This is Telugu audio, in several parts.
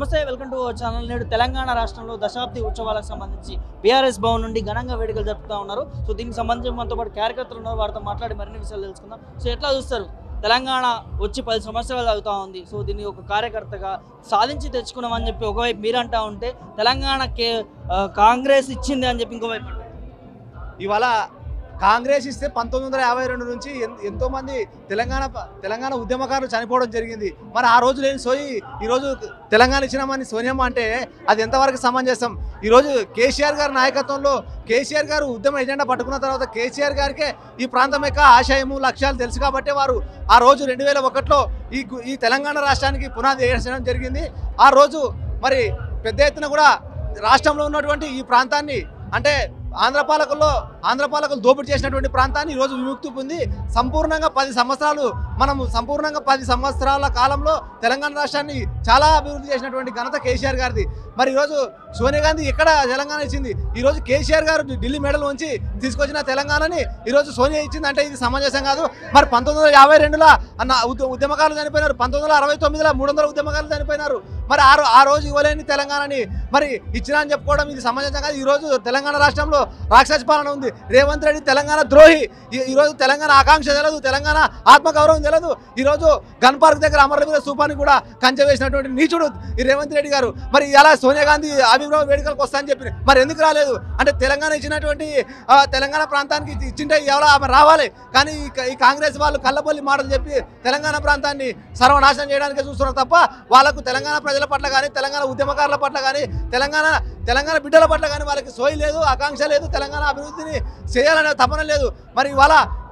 నమస్తే, వెల్కమ్ టు ఛానల్. నేడు తెలంగాణ రాష్ట్రంలో దశాబ్ది ఉత్సవాలకు సంబంధించి బీఆర్ఎస్ భవన్ నుండి ఘనంగా వేడుకలు జరుపుతూ ఉన్నారు. సో దీనికి సంబంధించి మనతో పాటు కార్యకర్తలు ఉన్నారు, వారితో మాట్లాడి మరిన్ని విషయాలు తెలుసుకుందాం. సో ఎట్లా చూస్తారు, తెలంగాణ వచ్చి 10 సంవత్సరాలు అవుతా ఉంది. సో దీన్ని ఒక కార్యకర్తగా సాధించి తెచ్చుకున్నామని చెప్పి ఒకవైపు మీరంటా ఉంటే, తెలంగాణకి కాంగ్రెస్ ఇచ్చింది అని చెప్పి ఇంకోవైపు ఇవాళ కాంగ్రెస్ ఇస్తే 1952 నుంచి ఎంతోమంది తెలంగాణ ఉద్యమకారులు చనిపోవడం జరిగింది. మరి ఆ రోజు లేని సోయి ఈరోజు తెలంగాణ ఇచ్చినామని సోనియమ్మ అంటే అది ఎంతవరకు సమంజసం? ఈరోజు కేసీఆర్ గారి నాయకత్వంలో కేసీఆర్ గారు ఉద్యమ ఎజెండా పట్టుకున్న తర్వాత కేసీఆర్ గారికే ఈ ప్రాంతం యొక్క ఆశయము లక్ష్యాలు తెలుసు కాబట్టి వారు ఆ రోజు 2001లో ఈ తెలంగాణ రాష్ట్రానికి పునాది వేయడం జరిగింది. ఆ రోజు మరి పెద్ద ఎత్తున కూడా రాష్ట్రంలో ఉన్నటువంటి ఈ ప్రాంతాన్ని అంటే ఆంధ్ర పాలకులు దోపిడీ చేసినటువంటి ప్రాంతాన్ని ఈరోజు విముక్తి పొంది సంపూర్ణంగా 10 సంవత్సరాల కాలంలో తెలంగాణ రాష్ట్రాన్ని చాలా అభివృద్ధి చేసినటువంటి ఘనత కేసీఆర్ గారిది. మరి ఈరోజు సోనియా గాంధీ ఎక్కడ తెలంగాణ ఇచ్చింది? ఈరోజు కేసీఆర్ గారు ఢిల్లీ మెడల్ ఉంచి తీసుకొచ్చిన తెలంగాణని ఈరోజు సోనియా ఇచ్చింది అంటే ఇది సమంజసం కాదు. మరి 1952లో ఉద్యమకారులు చనిపోయినారు, 1969లో 300 ఉద్యమకారులు చనిపోయినారు. మరి ఆ రోజు ఇవ్వలేని తెలంగాణని మరి ఇచ్చినా అని చెప్పుకోవడం ఇది సమంజసం కాదు. ఈరోజు తెలంగాణ రాష్ట్రంలో రాక్షస పాలన ఉంది. రేవంత్ రెడ్డి తెలంగాణ ద్రోహి. ఈరోజు తెలంగాణ ఆకాంక్ష తెలియదు, తెలంగాణ ఆత్మగౌరవం తెలియదు. ఈరోజు గన్ పార్క్ దగ్గర అమరవీర స్థూపాన్ని కూడా కంచె వేసినటువంటి నీచుడు ఈ రేవంత్ రెడ్డి గారు. మరి ఇలా సోనియా గాంధీ ఆవిర్భావ వేడుకలకు వస్తాయని చెప్పి మరి ఎందుకు రాలేదు అంటే తెలంగాణ ఇచ్చినటువంటి తెలంగాణ ప్రాంతానికి ఇచ్చింటే ఎవరో ఆమె రావాలి. కానీ ఈ కాంగ్రెస్ వాళ్ళు కళ్ళబొల్లి మాటలు చెప్పి తెలంగాణ ప్రాంతాన్ని సర్వనాశనం చేయడానికే చూస్తున్నారు తప్ప వాళ్ళకు తెలంగాణ ప్రజల పట్ల కానీ తెలంగాణ ఉద్యమకారుల పట్ల కానీ తెలంగాణ బిడ్డల పట్ల కానీ వాళ్ళకి సోయి లేదు, ఆకాంక్ష లేదు, తెలంగాణ అభివృద్ధిని చేయాలనే తపన లేదు. మరి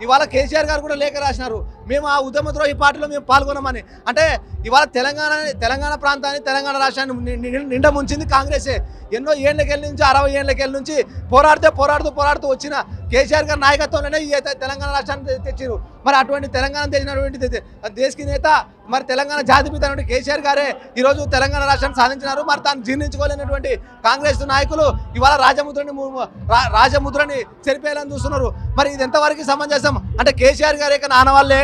ఇవాళ కేసీఆర్ గారు కూడా లేఖ రాసినారు, మేము ఆ ఉద్యమ ద్రోహి పార్టీలో మేము పాల్గొన్నామని. అంటే ఇవాళ తెలంగాణ ప్రాంతాన్ని తెలంగాణ రాష్ట్రాన్ని నిండా ముంచింది కాంగ్రెసే. ఎన్నో ఏళ్ళకెళ్ళ నుంచి 60 ఏళ్ళకెళ్ళ నుంచి పోరాడుతూ వచ్చిన కేసీఆర్ గారి నాయకత్వంలోనే ఈ తెలంగాణ రాష్ట్రాన్ని తెచ్చారు. మరి అటువంటి తెలంగాణ తెచ్చినటువంటి దేశకి నేత మరి తెలంగాణ జాతిపిత కేసీఆర్ గారే ఈరోజు తెలంగాణ రాష్ట్రాన్ని సాధించినారు. మరి తాను జీర్ణించుకోలేనటువంటి కాంగ్రెస్ నాయకులు ఇవాళ రాజముద్రని చెరిపేయాలని చూస్తున్నారు. మరి ఇది ఎంతవరకు సమంజసం అంటే కేసీఆర్ గారి యొక్క ఆనవాళ్ళు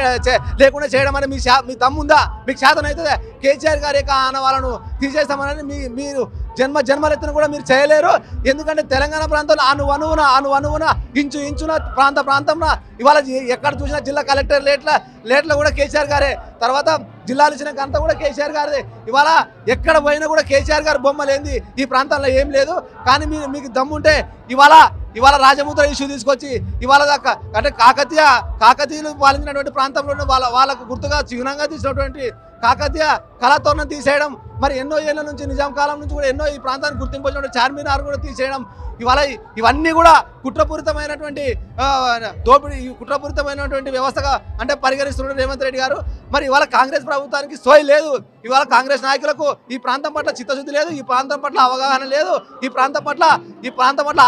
లేకుండా చేయడం అని మీ దమ్ముందా? మీకు శాతం అవుతుందా? కేసీఆర్ గారి యొక్క ఆనవాళ్ళను తీసేస్తామని మీరు జన్మలెత్తున కూడా మీరు చేయలేరు. ఎందుకంటే తెలంగాణ ప్రాంతంలో అణువణువున ఇంచున ప్రాంతంలో ఇవాళ ఎక్కడ చూసినా జిల్లా కలెక్టర్ లేట్ల కూడా కేసీఆర్ గారే, తర్వాత జిల్లాలు ఇచ్చిన ఘనత కూడా కేసీఆర్ గారిదే. ఇవాళ ఎక్కడ పోయినా కూడా కేసీఆర్ గారి బొమ్మ లేనిది ఈ ప్రాంతాల్లో ఏం లేదు. కానీ మీకు దమ్ముంటే ఇవాళ రాజముద్ర ఇష్యూ తీసుకొచ్చి ఇవాళ దాకా అంటే కాకతీయులు పాలించినటువంటి ప్రాంతంలో వాళ్ళకు గుర్తుగా చిహ్నంగా తీసినటువంటి కాకతీయ కళాతోరణం తీసేయడం, మరి ఎన్నో ఏళ్ళ నుంచి నిజాం కాలం నుంచి కూడా ఎన్నో ఈ ప్రాంతానికి గుర్తింపు వచ్చినటువంటి చార్మినార్ కూడా తీసేయడం, ఇవన్నీ కూడా కుట్రపూరితమైనటువంటి కుట్రపూరితమైనటువంటి వ్యవస్థగా అంటే పరిగణిస్తున్నారు రేవంత్ రెడ్డి గారు. మరి ఇవాళ కాంగ్రెస్ ప్రభుత్వానికి సోయి లేదు, ఇవాళ కాంగ్రెస్ నాయకులకు ఈ ప్రాంతం పట్ల చిత్తశుద్ధి లేదు, ఈ ప్రాంతం పట్ల అవగాహన లేదు, ఈ ప్రాంతం పట్ల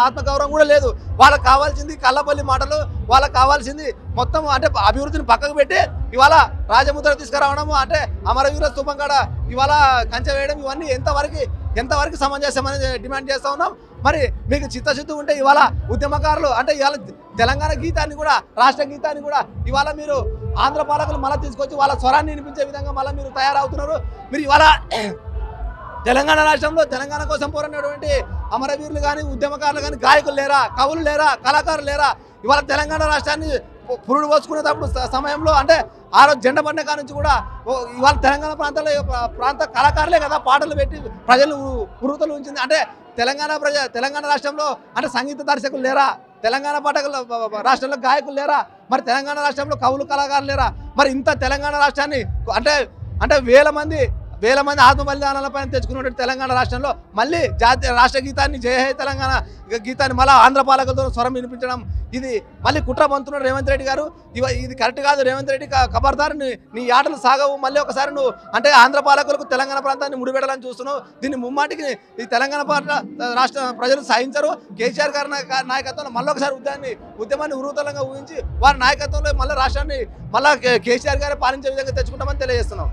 ఆత్మగౌరవం కూడా లేదు. వాళ్ళకి కావాల్సింది కళ్ళబొల్లి మాటలు, వాళ్ళకి కావాల్సింది మొత్తం అంటే అభివృద్ధిని పక్కకు పెట్టి ఇవాళ రాజముద్ర తీసుకురావడం అంటే అమరవీర స్థూపం కాడ ఇవాళ కంచె వేయడం, ఇవన్నీ ఎంతవరకు సమంజసం అనేది డిమాండ్ చేస్తూ ఉన్నాం. మరి మీకు చిత్తశుద్ధి ఉంటే ఇవాళ ఉద్యమకారులు అంటే ఇవాళ తెలంగాణ గీతాన్ని కూడా రాష్ట్ర గీతాన్ని కూడా ఇవాళ మీరు ఆంధ్ర పాలకులు మళ్ళీ తీసుకొచ్చి వాళ్ళ స్వరాన్ని వినిపించే విధంగా మళ్ళీ మీరు తయారవుతున్నారు. మీరు ఇవాళ తెలంగాణ రాష్ట్రంలో తెలంగాణ కోసం పోరాడినటువంటి అమరవీరులు కానీ ఉద్యమకారులు కానీ గాయకులు లేరా, కవులు లేరా, కళాకారులు లేరా? ఇవాళ తెలంగాణ రాష్ట్రాన్ని పురుడు పోసుకునేటప్పుడు సమయంలో అంటే ఆ రోజు జెండా బండ కాడ నుంచి కూడా ఇవాళ తెలంగాణ ప్రాంత కళాకారులే కదా పాటలు పెట్టి ప్రజలు పురుగుతలు ఉంచింది. అంటే తెలంగాణ రాష్ట్రంలో అంటే సంగీత దర్శకులు లేరా? తెలంగాణ రాష్ట్రంలో గాయకులు లేరా? మరి తెలంగాణ రాష్ట్రంలో కవులు కళాకారులు లేరా? మరి ఇంత తెలంగాణ రాష్ట్రాన్ని అంటే వేల మంది ఆత్మ బలిదానాలపైన తెచ్చుకున్నటువంటి తెలంగాణ రాష్ట్రంలో మళ్ళీ రాష్ట్ర గీతాన్ని జయ హే తెలంగాణ గీతాన్ని మళ్ళీ ఆంధ్ర పాలకులతో స్వరం వినిపించడం ఇది మళ్ళీ కుట్ర పంతున్నారు రేవంత్ రెడ్డి గారు. ఇది కరెక్ట్ కాదు. రేవంత్ రెడ్డి ఖబర్దారు, నీ ఆటలు సాగవు. మళ్ళీ ఒకసారి నువ్వు అంటే ఆంధ్ర పాలకులకు తెలంగాణ ప్రాంతాన్ని ముడిపెట్టాలని చూస్తున్నావు. దీన్ని ముమ్మాటికి ఈ తెలంగాణ రాష్ట్ర ప్రజలు సాధించరు. కేసీఆర్ గారి నాయకత్వంలో మళ్ళీ ఒకసారి ఉద్యమాన్ని ఉరుతలంగా ఊహించి వారి నాయకత్వంలో మళ్ళీ రాష్ట్రాన్ని మళ్ళీ కేసీఆర్ గారే పాలించే విధంగా తెచ్చుకుంటామని తెలియజేస్తున్నాం.